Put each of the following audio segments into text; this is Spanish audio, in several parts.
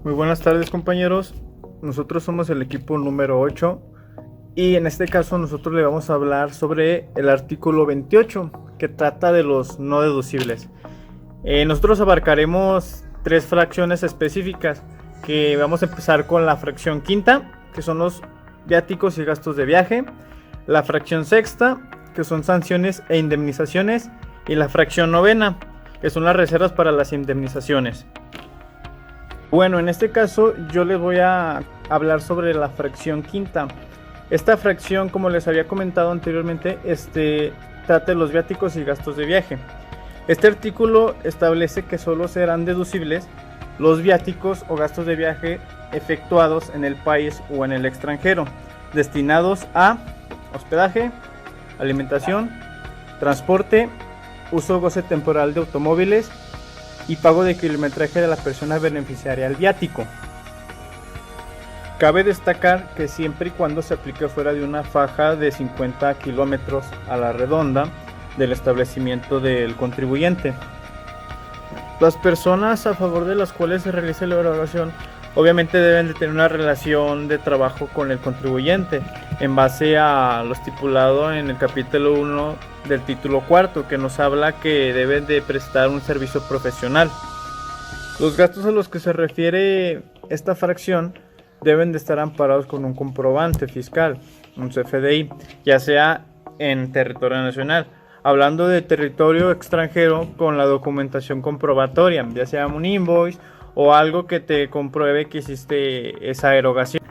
Muy buenas tardes, compañeros. Nosotros somos el equipo número 8 y en este caso nosotros le vamos a hablar sobre el artículo 28 que trata de los no deducibles. Nosotros abarcaremos tres fracciones específicas, que vamos a empezar con la fracción quinta, que son los viáticos y gastos de viaje, la fracción sexta, que son sanciones e indemnizaciones, y la fracción novena, que son las reservas para las indemnizaciones. Bueno, en este caso yo les voy a hablar sobre la fracción quinta. Esta fracción, como les había comentado anteriormente, trata de los viáticos y gastos de viaje. Este artículo establece que solo serán deducibles los viáticos o gastos de viaje efectuados en el país o en el extranjero, destinados a hospedaje, alimentación, transporte, uso o goce temporal de automóviles y pago de kilometraje de la persona beneficiaria al viático. Cabe destacar que siempre y cuando se aplique fuera de una faja de 50 kilómetros a la redonda del establecimiento del contribuyente. Las personas a favor de las cuales se realice la evaluación obviamente deben de tener una relación de trabajo con el contribuyente en base a lo estipulado en el capítulo 1 del título cuarto, que nos habla que deben de prestar un servicio profesional. Los gastos a los que se refiere esta fracción deben de estar amparados con un comprobante fiscal, un CFDI, ya sea en territorio nacional. Hablando de territorio extranjero, con la documentación comprobatoria, ya sea un invoice o algo que te compruebe que hiciste esa erogación.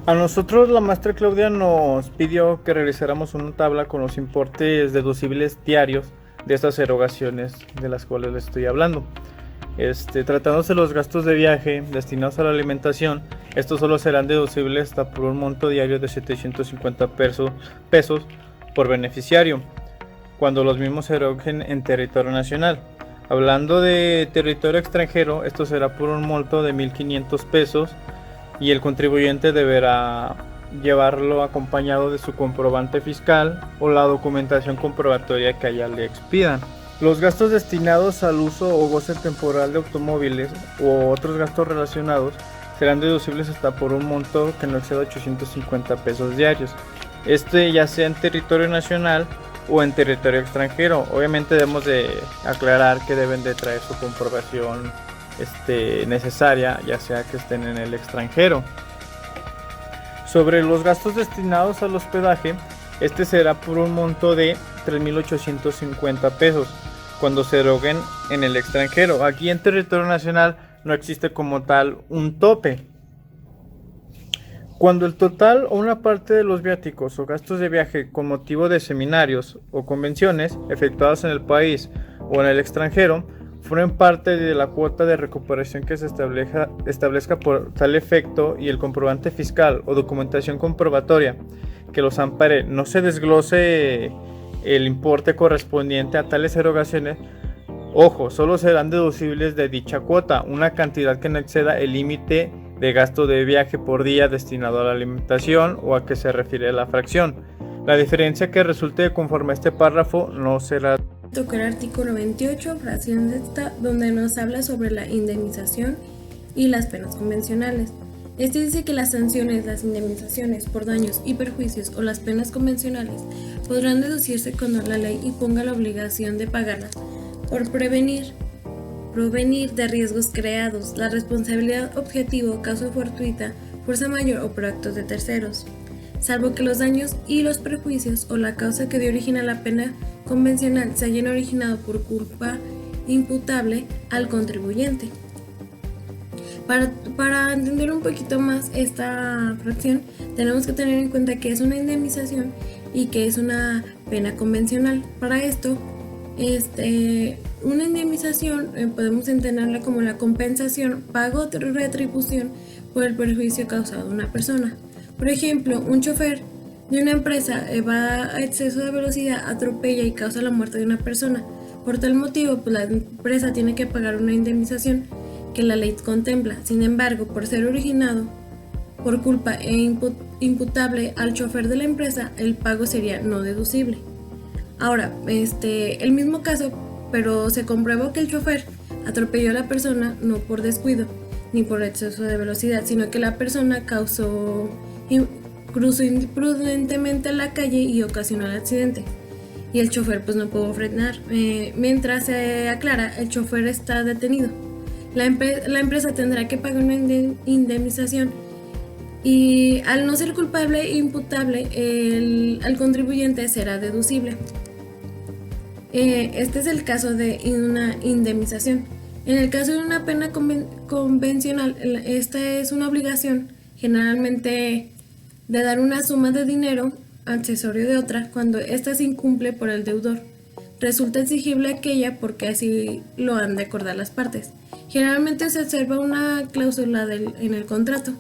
A nosotros la maestra Claudia nos pidió que realizáramos una tabla con los importes deducibles diarios de estas erogaciones de las cuales les estoy hablando. Tratándose de los gastos de viaje destinados a la alimentación, estos solo serán deducibles hasta por un monto diario de 750 pesos por beneficiario, cuando los mismos se eroguen en territorio nacional. Hablando de territorio extranjero, esto será por un monto de 1.500 pesos y el contribuyente deberá llevarlo acompañado de su comprobante fiscal o la documentación comprobatoria que allá le expidan. Los gastos destinados al uso o goce temporal de automóviles u otros gastos relacionados serán deducibles hasta por un monto que no exceda 850 pesos diarios. Ya sea en territorio nacional o en territorio extranjero. Obviamente debemos de aclarar que deben de traer su comprobación necesaria, ya sea que estén en el extranjero. Sobre los gastos destinados al hospedaje, será por un monto de 3.850 pesos cuando se eroguen en el extranjero. Aquí en territorio nacional no existe como tal un tope. Cuando el total o una parte de los viáticos o gastos de viaje con motivo de seminarios o convenciones efectuados en el país o en el extranjero formen parte de la cuota de recuperación que se establezca por tal efecto y el comprobante fiscal o documentación comprobatoria que los ampare no se desglose el importe correspondiente a tales erogaciones, ojo, solo serán deducibles de dicha cuota una cantidad que no exceda el límite de gasto de viaje por día destinado a la alimentación o a que se refiere la fracción. La diferencia que resulte conforme a este párrafo no será. Toca el artículo 28, fracción sexta, donde nos habla sobre la indemnización y las penas convencionales. Dice que las sanciones, las indemnizaciones por daños y perjuicios o las penas convencionales podrán deducirse cuando la ley imponga la obligación de pagarlas por provenir de riesgos creados, la responsabilidad objetivo, caso fortuita, fuerza mayor o por actos de terceros, salvo que los daños y los perjuicios o la causa que dio origen a la pena convencional se hayan originado por culpa imputable al contribuyente. Para entender un poquito más esta fracción, tenemos que tener en cuenta que es una indemnización y que es una pena convencional. Para esto, una indemnización podemos entenderla como la compensación, pago de retribución por el perjuicio causado a una persona. Por ejemplo, un chofer de una empresa va a exceso de velocidad, atropella y causa la muerte de una persona. Por tal motivo, la empresa tiene que pagar una indemnización que la ley contempla. Sin embargo, por ser originado por culpa imputable al chofer de la empresa, el pago sería no deducible. Ahora, el mismo caso, pero se comprueba que el chofer atropelló a la persona no por descuido, ni por exceso de velocidad, sino que la persona cruzó imprudentemente la calle y ocasionó el accidente. Y el chofer pues no pudo frenar. Mientras se aclara, el chofer está detenido. La empresa tendrá que pagar una indemnización y al no ser culpable e imputable, al contribuyente será deducible. Este es el caso de una indemnización. En el caso de una pena convencional, esta es una obligación generalmente de dar una suma de dinero accesorio de otra cuando ésta se incumple por el deudor. Resulta exigible aquella porque así lo han de acordar las partes. Generalmente se observa una cláusula en el contrato.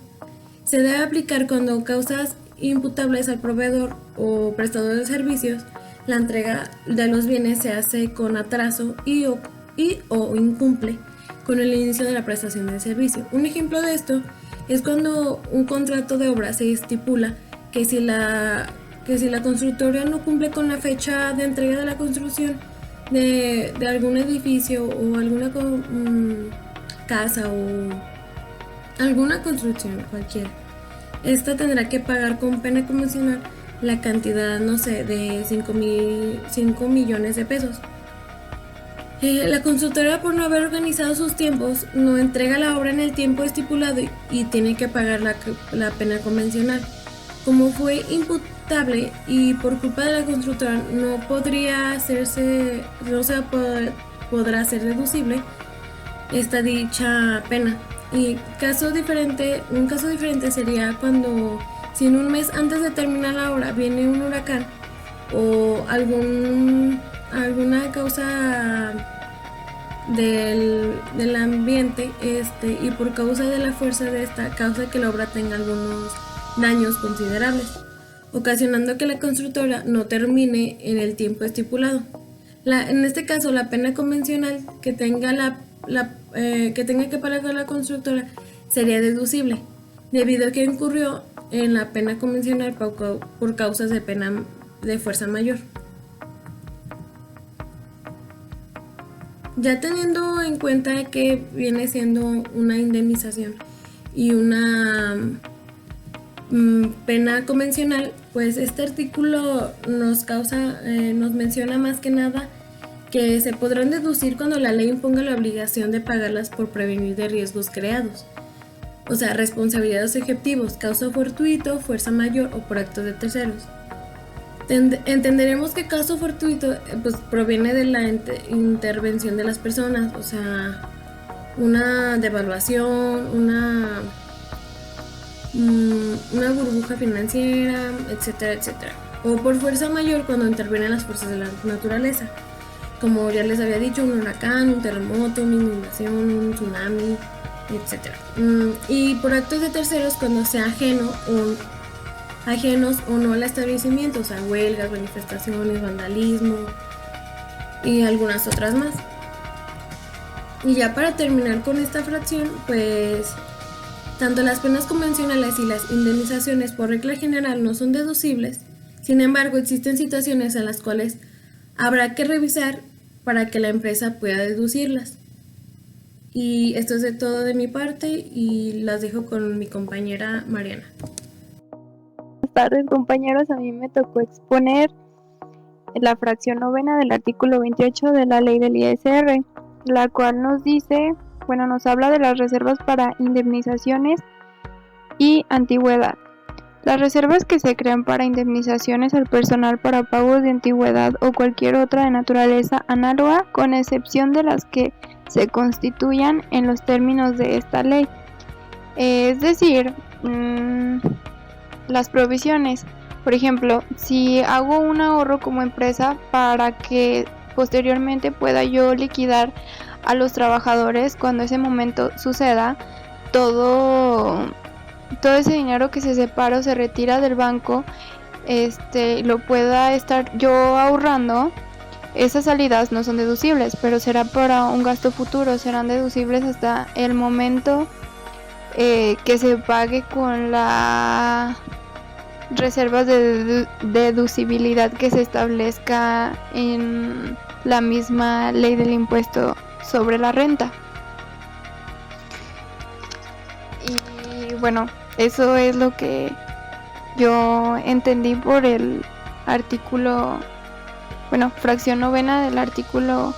Se debe aplicar cuando causas imputables al proveedor o prestador de servicios. La entrega de los bienes se hace con atraso o incumple con el inicio de la prestación del servicio. Un ejemplo de esto es cuando un contrato de obra se estipula que si la constructora no cumple con la fecha de entrega de la construcción de algún edificio o alguna casa o alguna construcción cualquiera, esta tendrá que pagar con pena convencional la cantidad, no sé, de 5 millones de pesos. La constructora, por no haber organizado sus tiempos, no entrega la obra en el tiempo estipulado y tiene que pagar la pena convencional. Como fue imputable y por culpa de la constructora no podrá ser deducible esta dicha pena. Y un caso diferente sería cuando, si en un mes antes de terminar la obra viene un huracán o alguna causa del ambiente y por causa de la fuerza de esta causa que la obra tenga algunos daños considerables, ocasionando que la constructora no termine en el tiempo estipulado. En este caso, la pena convencional que tenga que pagar la constructora sería deducible, debido a que incurrió en la pena convencional por causas de pena de fuerza mayor. Ya teniendo en cuenta que viene siendo una indemnización y una pena convencional, pues este artículo nos menciona más que nada que se podrán deducir cuando la ley imponga la obligación de pagarlas por prevenir de riesgos creados, o sea, responsabilidades objetivos, causa fortuito, fuerza mayor o por actos de terceros. Entenderemos que caso fortuito pues proviene de la intervención de las personas, o sea, una devaluación, una burbuja financiera, etcétera, etcétera. O por fuerza mayor cuando intervienen las fuerzas de la naturaleza, como ya les había dicho, un huracán, un terremoto, una inundación, un tsunami, etcétera. Y por actos de terceros cuando sea ajenos o no al establecimiento, o sea, huelgas, manifestaciones, vandalismo y algunas otras más. Y ya para terminar con esta fracción, pues tanto las penas convencionales y las indemnizaciones por regla general no son deducibles. Sin embargo, existen situaciones en las cuales habrá que revisar para que la empresa pueda deducirlas. Y esto es de todo de mi parte y las dejo con mi compañera Mariana. Buenas tardes, compañeros. A mí me tocó exponer la fracción novena del artículo 28 de la ley del ISR, la cual nos habla de las reservas para indemnizaciones y antigüedad. Las reservas que se crean para indemnizaciones al personal para pagos de antigüedad o cualquier otra de naturaleza análoga, con excepción de las que se constituyan en los términos de esta ley. Es decir, las provisiones. Por ejemplo, si hago un ahorro como empresa para que posteriormente pueda yo liquidar a los trabajadores cuando ese momento suceda, todo ese dinero que se separa o se retira del banco, lo pueda estar yo ahorrando, esas salidas no son deducibles, pero será para un gasto futuro, serán deducibles hasta el momento que se pague con la reservas de deducibilidad que se establezca en la misma ley del impuesto sobre la renta. Y bueno, eso es lo que yo entendí por el artículo, fracción novena del artículo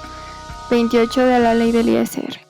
28 de la ley del ISR.